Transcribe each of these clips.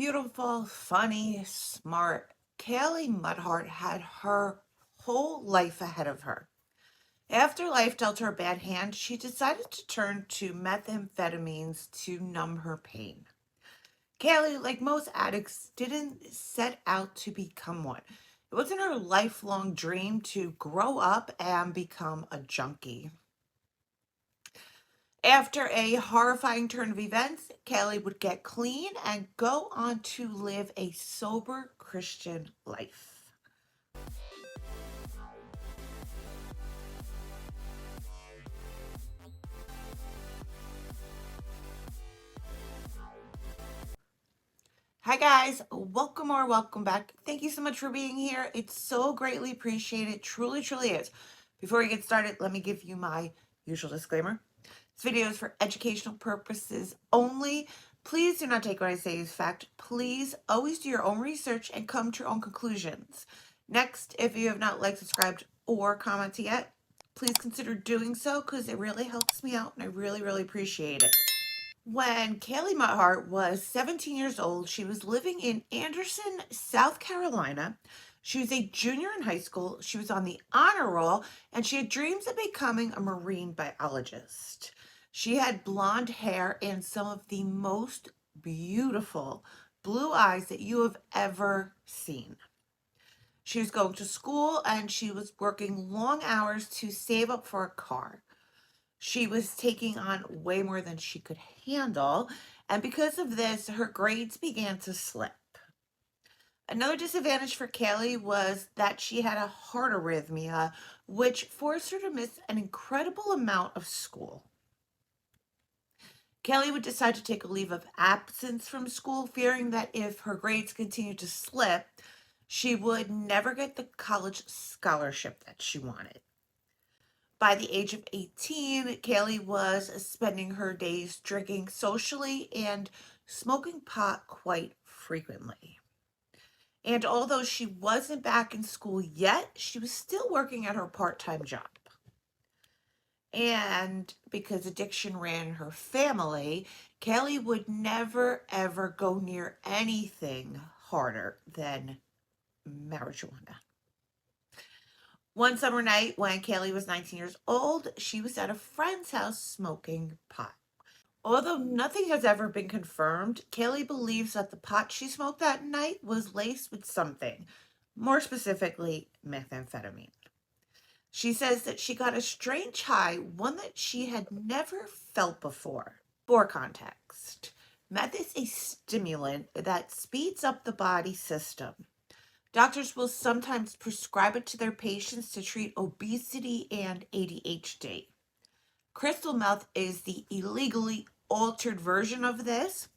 Beautiful, funny, smart, Kaylee Muthart had her whole life ahead of her. After life dealt her a bad hand, she decided to turn to methamphetamines to numb her pain. Kaylee, like most addicts, didn't set out to become one. It wasn't her lifelong dream to grow up and become a junkie. After a horrifying turn of events, Kelly would get clean and go on to live a sober Christian life. Hi guys, welcome or welcome back. Thank you so much for being here. It's so greatly appreciated. Truly, truly is. Before we get started, let me give you my usual disclaimer. This video is for educational purposes only. Please do not take what I say as fact. Please always do your own research and come to your own conclusions. Next, if you have not liked, subscribed, or commented yet, please consider doing so because it really helps me out and I really, really appreciate it. When Kaylee Muthart was 17 years old, she was living in Anderson, South Carolina. She was a junior in high school. She was on the honor roll, and she had dreams of becoming a marine biologist. She had blonde hair and some of the most beautiful blue eyes that you have ever seen. She was going to school and she was working long hours to save up for a car. She was taking on way more than she could handle, and because of this, her grades began to slip. Another disadvantage for Kaylee was that she had a heart arrhythmia, which forced her to miss an incredible amount of school. Kaylee would decide to take a leave of absence from school, fearing that if her grades continued to slip, she would never get the college scholarship that she wanted. By the age of 18, Kaylee was spending her days drinking socially and smoking pot quite frequently. And although she wasn't back in school yet, she was still working at her part-time job. And because addiction ran in her family, Kaylee would never ever go near anything harder than marijuana. One summer night when Kaylee was 19 years old, she was at a friend's house smoking pot. Although nothing has ever been confirmed, Kaylee believes that the pot she smoked that night was laced with something, more specifically methamphetamine. She says that she got a strange high, one that she had never felt before. For context, meth is a stimulant that speeds up the body system. Doctors will sometimes prescribe it to their patients to treat obesity and ADHD. Crystal meth is the illegally altered version of this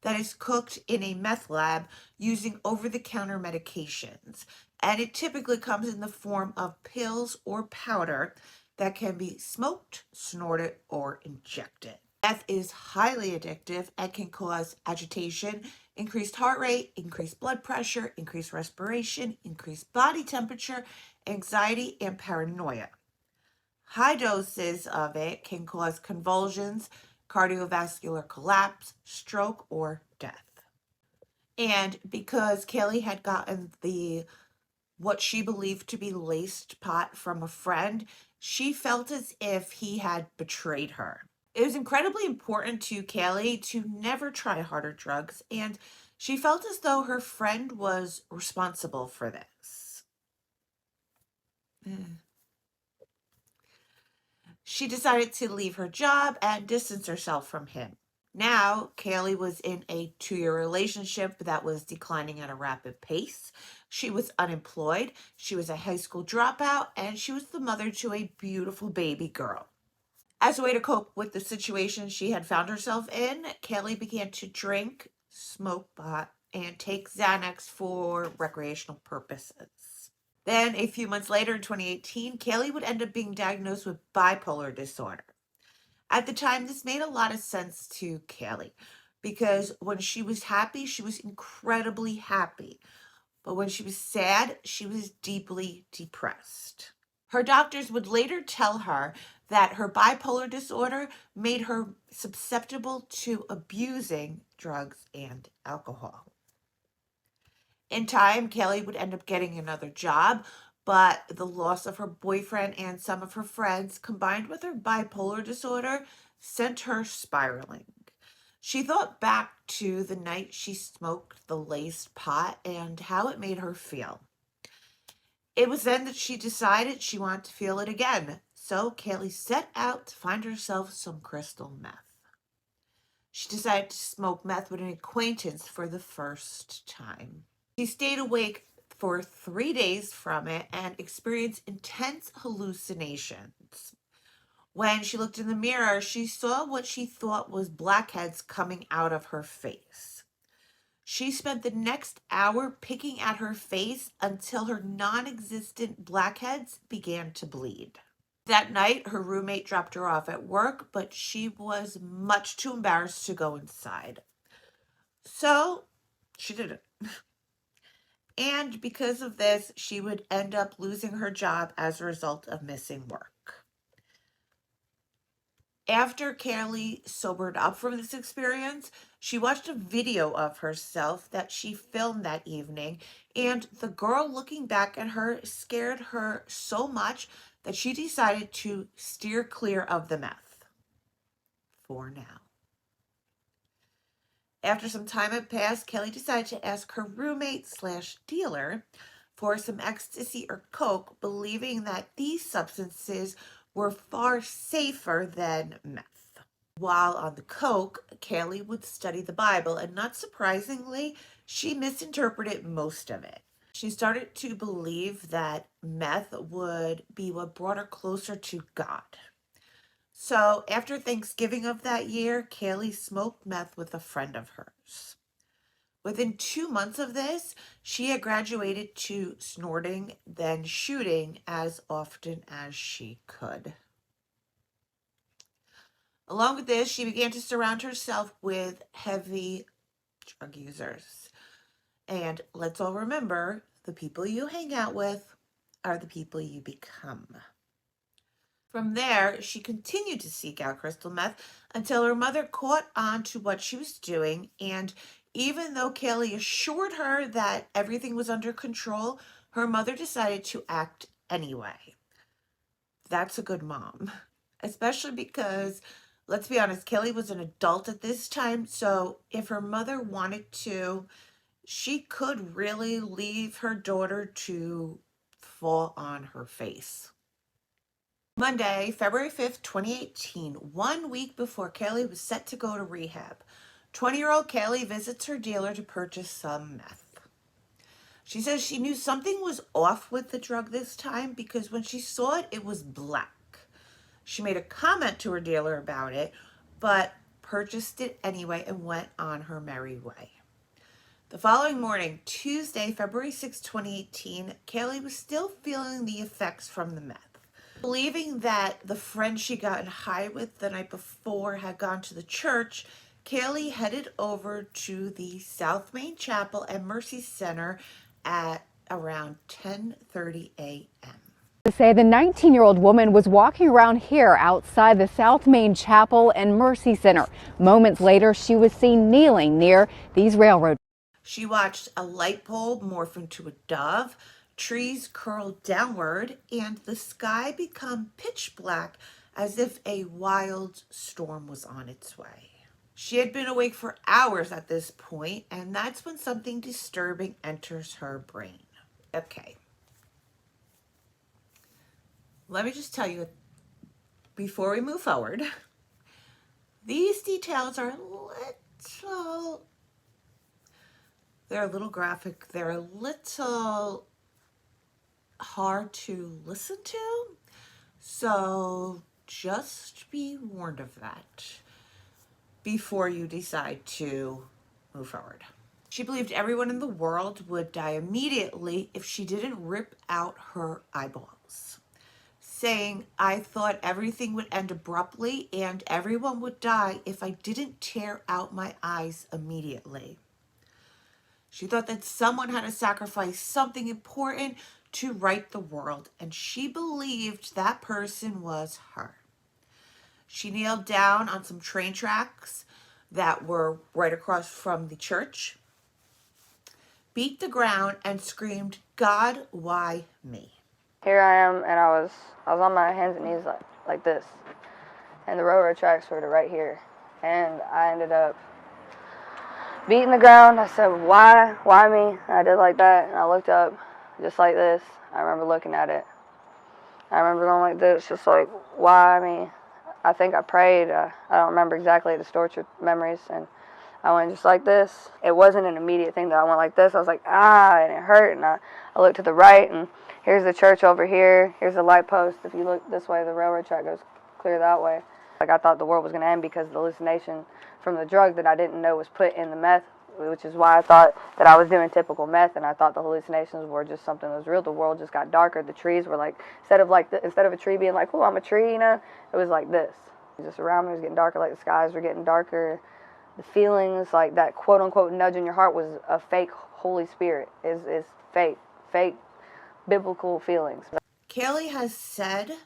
that is cooked in a meth lab using over-the-counter medications. And it typically comes in the form of pills or powder that can be smoked, snorted, or injected. Meth is highly addictive and can cause agitation, increased heart rate, increased blood pressure, increased respiration, increased body temperature, anxiety, and paranoia. High doses of it can cause convulsions, cardiovascular collapse, stroke, or death. And because Kaylee had gotten what she believed to be laced pot from a friend, she felt as if he had betrayed her. It was incredibly important to Kaylee to never try harder drugs, and she felt as though her friend was responsible for this. She decided to leave her job and distance herself from him. Now, Kaylee was in a 2-year relationship that was declining at a rapid pace. She was unemployed, she was a high school dropout, and she was the mother to a beautiful baby girl. As a way to cope with the situation she had found herself in, Kaylee began to drink, smoke pot, and take Xanax for recreational purposes. Then, a few months later in 2018, Kaylee would end up being diagnosed with bipolar disorder. At the time, this made a lot of sense to Kaylee because when she was happy, she was incredibly happy. But when she was sad, she was deeply depressed. Her doctors would later tell her that her bipolar disorder made her susceptible to abusing drugs and alcohol. In time, Kaylee would end up getting another job, but the loss of her boyfriend and some of her friends, combined with her bipolar disorder, sent her spiraling. She thought back to the night she smoked the laced pot and how it made her feel. It was then that she decided she wanted to feel it again, so Kaylee set out to find herself some crystal meth. She decided to smoke meth with an acquaintance for the first time. She stayed awake for 3 days from it and experienced intense hallucinations. When she looked in the mirror, she saw what she thought was blackheads coming out of her face. She spent the next hour picking at her face until her non-existent blackheads began to bleed. That night, her roommate dropped her off at work, but she was much too embarrassed to go inside. So she didn't. And because of this, she would end up losing her job as a result of missing work. After Kaylee sobered up from this experience, she watched a video of herself that she filmed that evening, and the girl looking back at her scared her so much that she decided to steer clear of the meth. For now. After some time had passed, Kaylee decided to ask her roommate/dealer for some ecstasy or coke, believing that these substances were far safer than meth. While on the coke, Kaylee would study the Bible, and not surprisingly, she misinterpreted most of it. She started to believe that meth would be what brought her closer to God. So after Thanksgiving of that year, Kaylee smoked meth with a friend of hers. Within 2 months of this, she had graduated to snorting, then shooting as often as she could. Along with this, she began to surround herself with heavy drug users. And let's all remember, the people you hang out with are the people you become. From there, she continued to seek out crystal meth until her mother caught on to what she was doing, and even though Kaylee assured her that everything was under control, her mother decided to act anyway. That's a good mom, especially because, let's be honest, Kaylee was an adult at this time, so if her mother wanted to, she could really leave her daughter to fall on her face. Monday, February 5th, 2018, 1 week before Kaylee was set to go to rehab, 20-year-old Kaylee visits her dealer to purchase some meth. She says she knew something was off with the drug this time because when she saw it, it was black. She made a comment to her dealer about it, but purchased it anyway and went on her merry way. The following morning, Tuesday, February 6, 2018, Kaylee was still feeling the effects from the meth. Believing that the friend she got high with the night before had gone to the church, Kaylee headed over to the South Main Chapel and Mercy Center at around 10:30 a.m. To say the 19-year-old woman was walking around here outside the South Main Chapel and Mercy Center. Moments later, she was seen kneeling near these railroad. She watched a light pole morph into a dove, trees curl downward, and the sky become pitch black as if a wild storm was on its way. She had been awake for hours at this point, and that's when something disturbing enters her brain. Okay. Let me just tell you, before we move forward, these details are they're a little graphic, they're a little hard to listen to, so just be warned of that before you decide to move forward. She believed everyone in the world would die immediately if she didn't rip out her eyeballs, saying, "I thought everything would end abruptly and everyone would die if I didn't tear out my eyes immediately." She thought that someone had to sacrifice something important to right the world, and she believed that person was her. She kneeled down on some train tracks that were right across from the church, beat the ground, and screamed, "God, why me?" Here I am, and I was on my hands and knees like this, and the railroad tracks were right here, and I ended up beating the ground. I said, why me? And I did like that, and I looked up just like this. I remember looking at it. I remember going like this, just like, why me? I think I prayed. I don't remember exactly the distorted memories, and I went just like this. It wasn't an immediate thing that I went like this. I was like, and it hurt, and I looked to the right, and here's the church over here. Here's the light post. If you look this way, the railroad track goes clear that way. Like, I thought the world was going to end because of the hallucination from the drug that I didn't know was put in the meth, which is why I thought that I was doing typical meth, and I thought the hallucinations were just something that was real. The world just got darker. The trees were like, instead of a tree being like, oh, I'm a tree, you know, it was like this. Just around me was getting darker, like the skies were getting darker. The feelings, like that quote-unquote nudge in your heart, was a fake Holy Spirit. Is fake biblical feelings. Kaylee has said,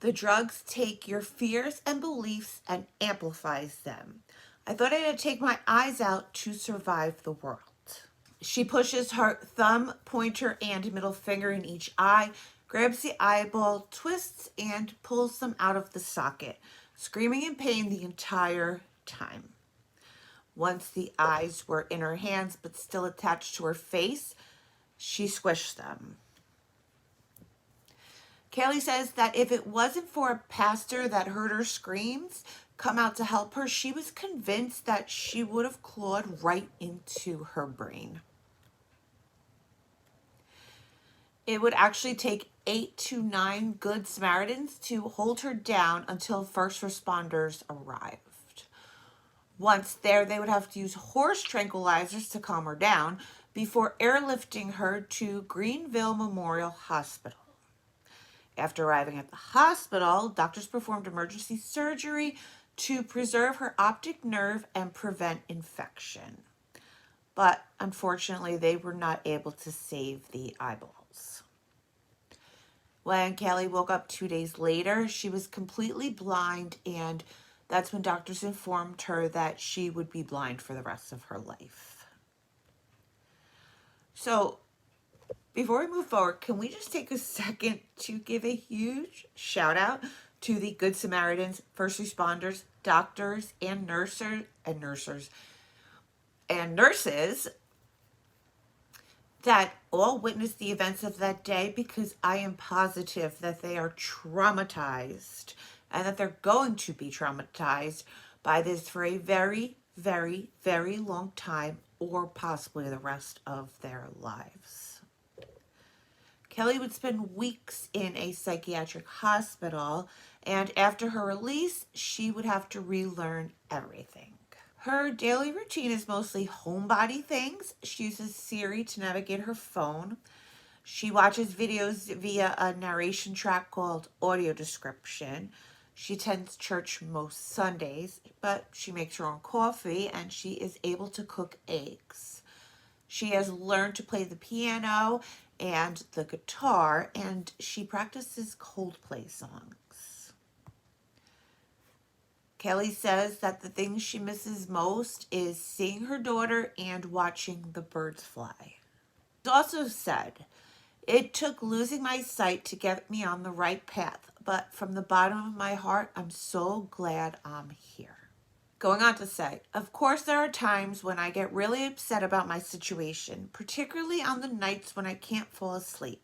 "The drugs take your fears and beliefs and amplifies them. I thought I had to take my eyes out to survive the world." She pushes her thumb, pointer, and middle finger in each eye, grabs the eyeball, twists, and pulls them out of the socket, screaming in pain the entire time. Once the eyes were in her hands but still attached to her face, she squished them. Kaylee says that if it wasn't for a pastor that heard her screams come out to help her, she was convinced that she would have clawed right into her brain. It would actually take 8 to 9 good Samaritans to hold her down until first responders arrived. Once there, they would have to use horse tranquilizers to calm her down before airlifting her to Greenville Memorial Hospital. After arriving at the hospital, doctors performed emergency surgery to preserve her optic nerve and prevent infection. But unfortunately, they were not able to save the eyeballs. When Kaylee woke up 2 days later, she was completely blind, and that's when doctors informed her that she would be blind for the rest of her life. So, before we move forward, can we just take a second to give a huge shout out to the Good Samaritans, first responders, doctors, and nurses that all witnessed the events of that day, because I am positive that they are traumatized and that they're going to be traumatized by this for a very, very, very long time, or possibly the rest of their lives. Kaylee would spend weeks in a psychiatric hospital, and after her release, she would have to relearn everything. Her daily routine is mostly homebody things. She uses Siri to navigate her phone. She watches videos via a narration track called audio description. She attends church most Sundays, but she makes her own coffee, and she is able to cook eggs. She has learned to play the piano and the guitar, and she practices Coldplay songs. Kaylee says that the thing she misses most is seeing her daughter and watching the birds fly. She also said, "It took losing my sight to get me on the right path, but from the bottom of my heart, I'm so glad I'm here." Going on to say, "Of course there are times when I get really upset about my situation, particularly on the nights when I can't fall asleep.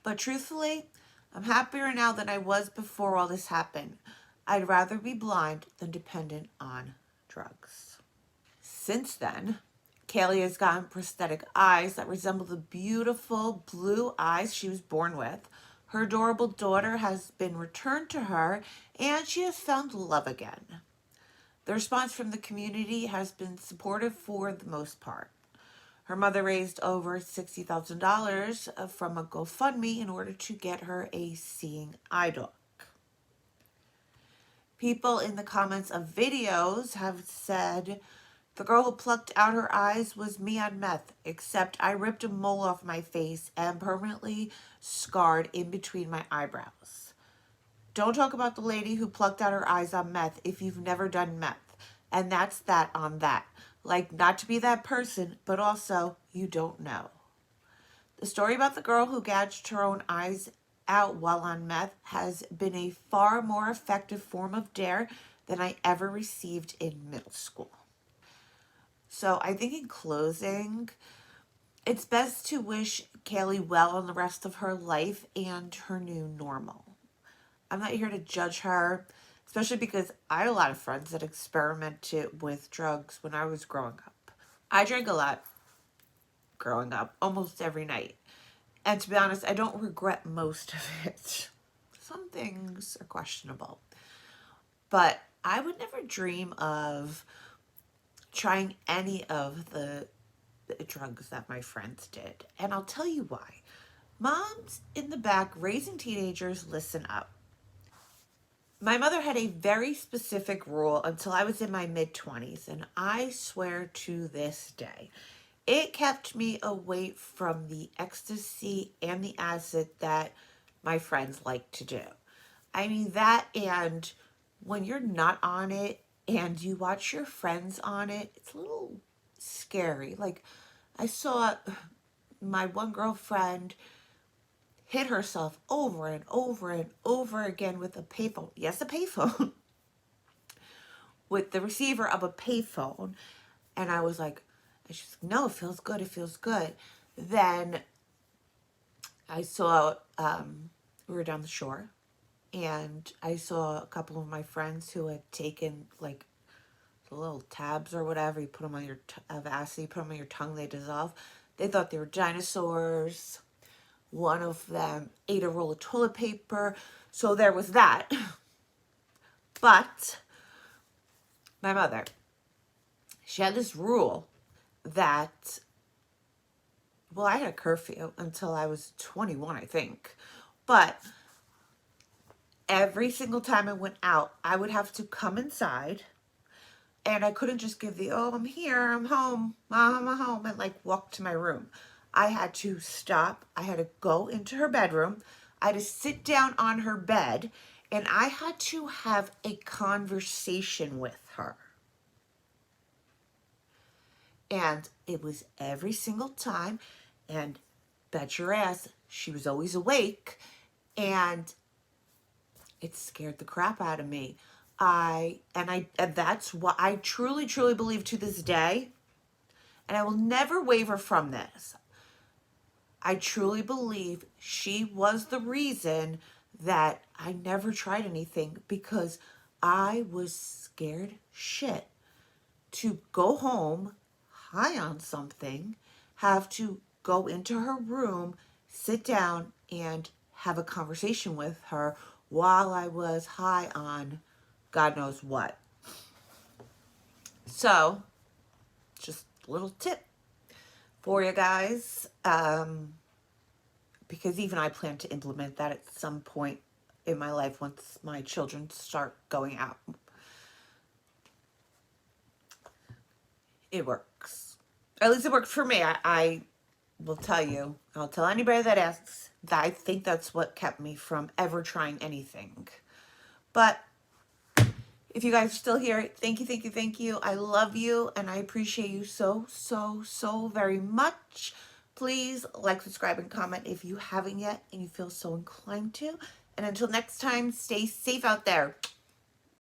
But truthfully, I'm happier now than I was before all this happened. I'd rather be blind than dependent on drugs." Since then, Kaylee has gotten prosthetic eyes that resemble the beautiful blue eyes she was born with. Her adorable daughter has been returned to her, and she has found love again. The response from the community has been supportive for the most part. Her mother raised over $60,000 from a GoFundMe in order to get her a seeing eye dog. People in the comments of videos have said, "The girl who plucked out her eyes was me on meth, except I ripped a mole off my face and permanently scarred in between my eyebrows. Don't talk about the lady who plucked out her eyes on meth if you've never done meth. And that's that on that. Like, not to be that person, but also you don't know. The story about the girl who gouged her own eyes out while on meth has been a far more effective form of dare than I ever received in middle school. So I think in closing, it's best to wish Kaylee well on the rest of her life and her new normal. I'm not here to judge her, especially because I had a lot of friends that experimented with drugs when I was growing up. I drank a lot growing up, almost every night. And to be honest, I don't regret most of it. Some things are questionable. But I would never dream of trying any of the drugs that my friends did. And I'll tell you why. Moms in the back raising teenagers, listen up. My mother had a very specific rule until I was in my mid-20s, and I swear to this day, it kept me away from the ecstasy and the acid that my friends like to do. I mean, that, and when you're not on it and you watch your friends on it, it's a little scary. Like, I saw my one girlfriend hit herself over and over and over again with a payphone. Yes, a payphone. With the receiver of a payphone. And I was like, and she's like, no, it feels good. It feels good. Then I saw, we were down the shore, and I saw a couple of my friends who had taken like the little tabs or whatever. You put them on your of acid, you put them on your tongue, they dissolve. They thought they were dinosaurs. One of them ate a roll of toilet paper. So there was that. But my mother, she had this rule that, well, I had a curfew until I was 21, I think. But every single time I went out, I would have to come inside, and I couldn't just give the, oh, I'm here, I'm home, Mom, I'm home, and like walk to my room. I had to stop. I had to go into her bedroom. I had to sit down on her bed, and I had to have a conversation with her. And it was every single time, and bet your ass, she was always awake, and it scared the crap out of me. And that's what I truly, truly believe to this day, and I will never waver from this. I truly believe she was the reason that I never tried anything, because I was scared shit to go home high on something, have to go into her room, sit down, and have a conversation with her while I was high on God knows what. So, just a little tip for you guys, because even I plan to implement that at some point in my life once my children start going out. It works. At least it worked for me. I will tell you, I'll tell anybody that asks, that I think that's what kept me from ever trying anything. But if you guys are still here, thank you, thank you, thank you. I love you, and I appreciate you so, so, so very much. Please like, subscribe, and comment if you haven't yet and you feel so inclined to. And until next time, stay safe out there.